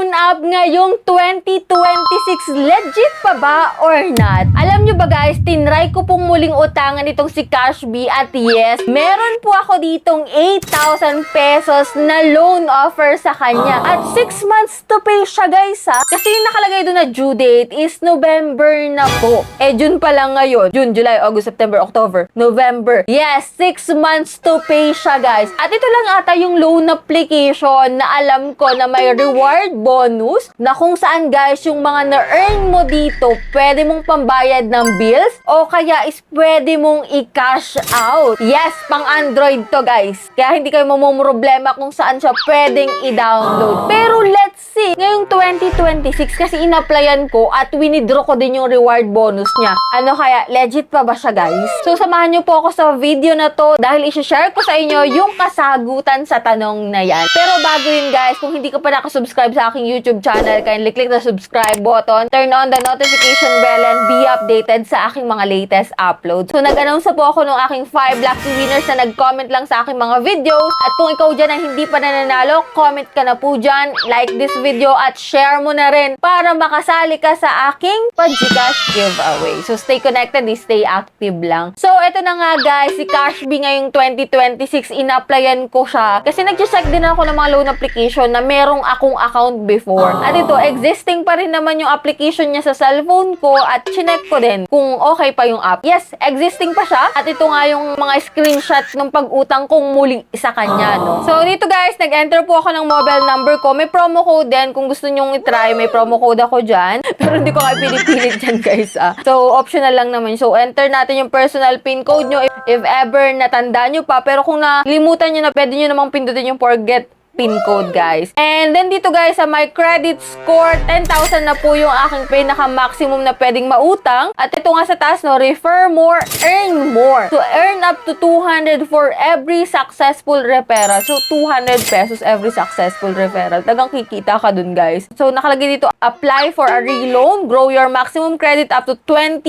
loan up ngayong 2026. Legit pa ba or not? Alam nyo ba guys, tinry ko pong muling utangan itong si Cashbee at yes, meron po ako ditong 8,000 pesos na loan offer sa kanya. At 6 months to pay siya guys ha. Kasi yung nakalagay doon na due date is November na po. June pa lang ngayon. June, July, August, September, October, November. Yes, 6 months to pay siya guys. At ito lang ata yung loan application na alam ko na may reward bonus na kung saan guys yung mga na-earn mo dito pwede mong pambayad ng bills o kaya is pwede mong i-cash out. Yes, pang Android to guys. Kaya hindi kayo mamumroblema kung saan siya pwedeng i-download. Pero let's see, ngayong 2026 kasi in-applyan ko at winidraw ko din yung reward bonus niya. Ano kaya, legit pa ba siya guys? So samahan niyo po ako sa video na to dahil i-share ko sa inyo yung kasagutan sa tanong na yan. Pero bago yun guys, kung hindi ka pa nakasubscribe sa aking YouTube channel, kindly click the subscribe button, turn on the notification bell, and be updated sa aking mga latest uploads. So nag-announce na po ako ng aking 5 lucky winners na nag-comment lang sa aking mga videos. At kung ikaw dyan ay hindi pa nananalo, comment ka na po dyan, like this video at share mo na rin para makasali ka sa aking Pagcash giveaway. So stay connected, stay active lang. So eto na nga guys, si Cashbee ngayong 2026, in-applyan ko siya kasi nag-check din ako ng mga loan application na merong akong account before. At ito, existing pa rin naman yung application niya sa cellphone ko at chinek ko din kung okay pa yung app. Yes, existing pa siya. At ito nga yung mga screenshot ng pag-utang kong muli sa kanya, no? So dito guys, nag-enter po ako ng mobile number ko. May promo code din. Kung gusto nyong i-try, may promo code ako dyan. Pero hindi ko kayo pinipilit dyan guys, ah. So optional lang naman. So enter natin yung personal PIN code nyo if ever natanda nyo pa. Pero kung nalimutan nyo na, pwede nyo namang pindutin yung forget PIN code guys. And then dito guys, sa my credit score, 10,000 na po yung aking pinaka-maximum na pwedeng mautang. At ito nga sa taas, no, refer more, earn more. So earn up to 200 for every successful referral. So 200 pesos every successful referral. Tagang kikita ka dun guys. So nakalagay dito, apply for a reloan, grow your maximum credit up to 20,000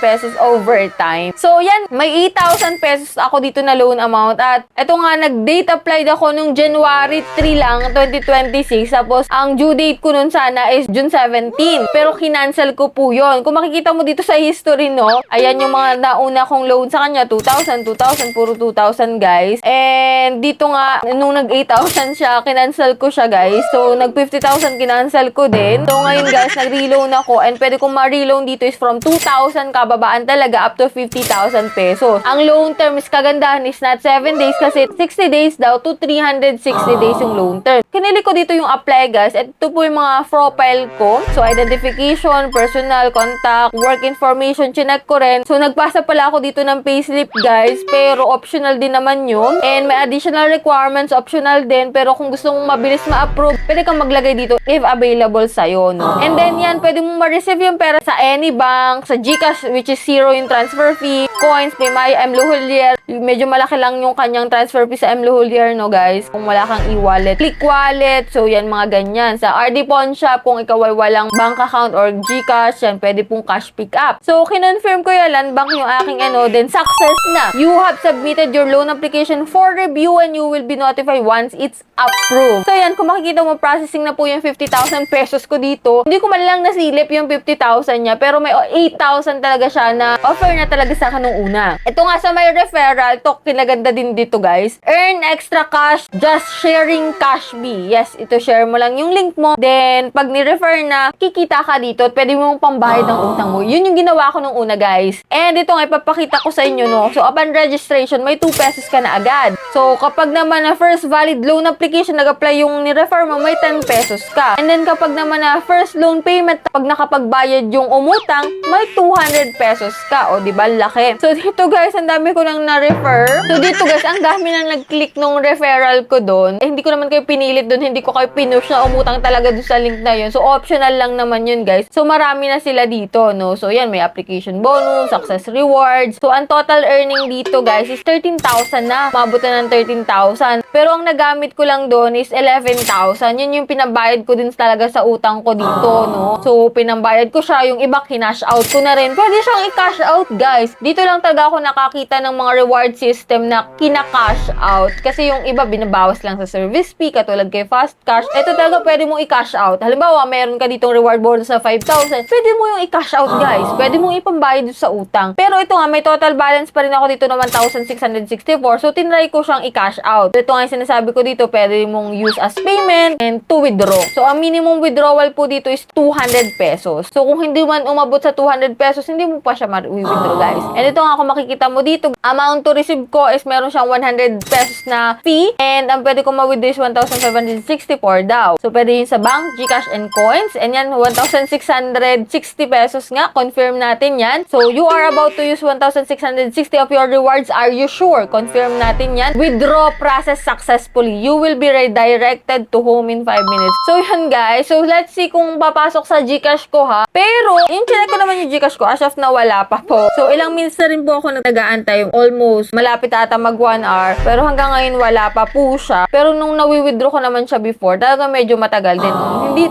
pesos over time. So yan, may 8,000 pesos ako dito na loan amount. At ito nga, nag-date applied ako nung January 3 lang, 2026. Tapos, ang due date ko nun sana is June 17. Pero, kinancel ko po yun. Kung makikita mo dito sa history, no? Ayan yung mga nauna kong loan sa kanya. 2,000, puro 2,000, guys. And, dito nga, nung nag-8,000 siya, kinancel ko siya, guys. So, nag-50,000, kinancel ko din. So, ngayon, guys, nag-reloan ako. And, pwede kong ma-reloan dito is from 2,000 kababaan talaga up to 50,000 pesos. Ang loan term is kagandahan is not 7 days kasi 60 days daw to 360 days yung loan term. Kinili ko dito yung apply guys. At ito po yung mga profile ko. So, identification, personal, contact, work information, chinek ko rin. So, nagpasa pala ako dito ng payslip guys. Pero, optional din naman yun. And may additional requirements, optional din. Pero, kung gusto mong mabilis ma-approve, pwede kang maglagay dito if available sa'yo, no? And then, yan, pwede mong ma-receive yung pera sa any bank, sa GCash, which is 0 yung transfer fee, coins, PayMaya, Mloholier. Medyo malaki lang yung kanyang transfer fee sa Mloholier, no guys? Kung wala kang e-wallet, click wallet, so yan mga ganyan. Sa RD Pawn Shop, kung ikaw ay walang bank account or GCash, yan pwede pong cash pick up. So kinonfirm ko yan, land bank yung aking then success na. You have submitted your loan application for review and you will be notified once it's approved. So yan, kung makikita mo, processing na po yung 50,000 pesos ko dito. Hindi ko man lang nasilip yung 50,000 niya, pero may 8,000 talaga siya na offer na talaga sa akin nung una. Ito nga sa may referral, to kinaganda din dito guys. Earn extra cash, just sharing Cashbee. Yes, ito share mo lang yung link mo. Then, pag ni-refer na, kikita ka dito at pwede mong pambayad ng utang mo. Yun yung ginawa ko nung una, guys. And ito nga, ipapakita ko sa inyo, no? So, upon registration, may 2 pesos ka na agad. So, kapag naman na first valid loan application, nag-apply yung ni-refer mo, may 10 pesos ka. And then, kapag naman na first loan payment, pag nakapagbayad yung umutang, may 200 pesos ka. O, di ba? Laki. So, dito, guys, ang dami ko nang na-refer. So, dito, guys, ang dami nang nag-click nung referral ko doon. Hindi ko naman kayo pinilit doon, hindi ko kayo pinush na umutang talaga doon sa link na yun. So, optional lang naman yun, guys. So, marami na sila dito, no? So, yan, may application bonus, success rewards. So, ang total earning dito, guys, is 13,000 na. Mabot na ng 13,000. Pero, ang nagamit ko lang doon is 11,000. Yun yung pinabayad ko din talaga sa utang ko dito, no? So, pinambayad ko siya. Yung iba, kinash out ko na rin. Pwede siyang i-cash out, guys. Dito lang talaga ako nakakita ng mga reward system na kina-cash out. Kasi yung iba, binabawas lang sa sa service fee, katulad kay Fast Cash. Ito talaga pwede mong i-cash out. Halimbawa, meron ka ditong reward bonus sa 5,000. Pwede mo yung i-cash out, guys. Pwede mong ipambayad sa utang. Pero ito nga, may total balance pa rin ako dito na 1,664. So, tinry ko siyang i-cash out. Ito nga yung sinasabi ko dito, pwede mong use as payment and to withdraw. So, ang minimum withdrawal po dito is 200 pesos. So, kung hindi man umabot sa 200 pesos, hindi mo pa siya ma-withdraw, guys. And ito nga, kung makikita mo dito, amount to receive ko is meron siyang 100 pesos na fee and ang pwede ko ma-withdraw is 1,564 daw. So, pwede yun sa bank, GCash, and coins. And yan, 1,660 pesos nga. Confirm natin yan. So, you are about to use 1,660 of your rewards. Are you sure? Confirm natin yan. Withdraw process successfully. You will be redirected to home in 5 minutes. So, yan guys. So, let's see kung papasok sa GCash ko ha. Pero, yung chinek ko naman yung GCash ko, as of na wala pa po. So, ilang minutes na rin po ako nag-aantay. Almost, malapit ata mag 1 hour. Pero hanggang ngayon, wala pa po siya. Pero nung nawi-withdraw ko naman siya before, talaga medyo matagal din.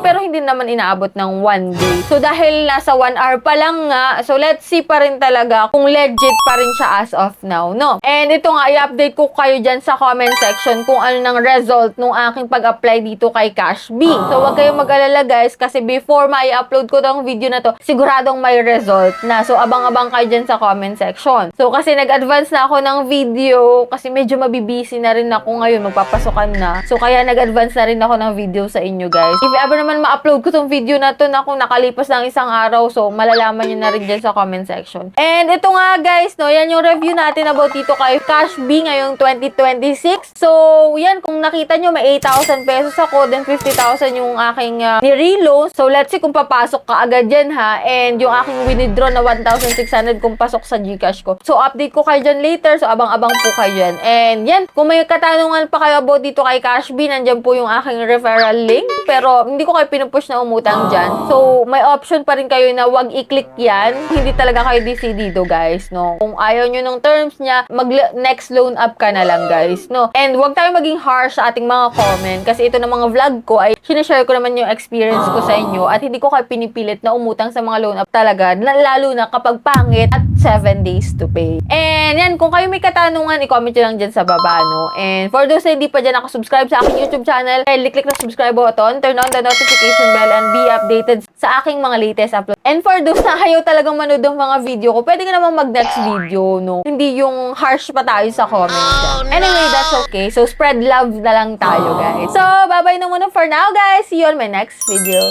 Pero hindi naman inaabot ng 1 day. So, dahil nasa 1 hour pa lang nga, so let's see pa rin talaga kung legit pa rin siya as of now, no? And ito nga, i-update ko kayo dyan sa comment section kung ano ng result nung aking pag-apply dito kay Cashbee. So, huwag kayong mag-alala guys, kasi before ma-upload ko tong video na to, siguradong may result na. So, abang-abang kayo dyan sa comment section. So, kasi nag-advance na ako ng video, kasi medyo mabibisi na rin ako ngayon, magpapasukan na. So, kaya nag-advance na rin ako ng video sa inyo guys. If ever naman ma-upload ko tong video na to na kung nakalipas ng isang araw, so malalaman nyo na rin dyan sa comment section. And ito nga guys, no, yan yung review natin about dito kay Cashbee ngayong 2026. So, yan, kung nakita nyo, may 8,000 pesos ako, then 50,000 yung aking ni-reload. So, let's see kung papasok ka agad yan ha. And yung aking withdraw na 1,600 kung pasok sa GCash ko. So, update ko kayo dyan later. So, abang-abang po kayo dyan. And yan, kung may katanungan pa kayo about dito kay Cashbee, nandyan po yung aking referral link. Pero, hindi ko kayo pinupush na umutang dyan. So, may option pa rin kayo na wag i-click yan. Hindi talaga kayo decidido, guys, no? Kung ayaw nyo ng terms niya, mag-next loan up ka na lang, guys, no? And wag tayo maging harsh sa ating mga comment. Kasi ito na mga vlog ko ay sinashare ko naman yung experience ko sa inyo. At hindi ko kayo pinipilit na umutang sa mga loan up talaga. Lalo na kapag pangit at 7 days to pay. And yan, kung kayo may katanungan, i-comment nyo lang dyan sa baba, no? And for those na hindi pa dyan nakasubscribe sa aking YouTube channel, click na subscribe button, turn on the notification bell, and be updated sa aking mga latest upload. And for those na ayaw talagang manood ng mga video ko, pwede ka naman mag-next video, no? Hindi yung harsh pa tayo sa comments. Anyway, that's okay. So, spread love na lang tayo, guys. So, bye-bye na muna for now, guys. See you on my next video.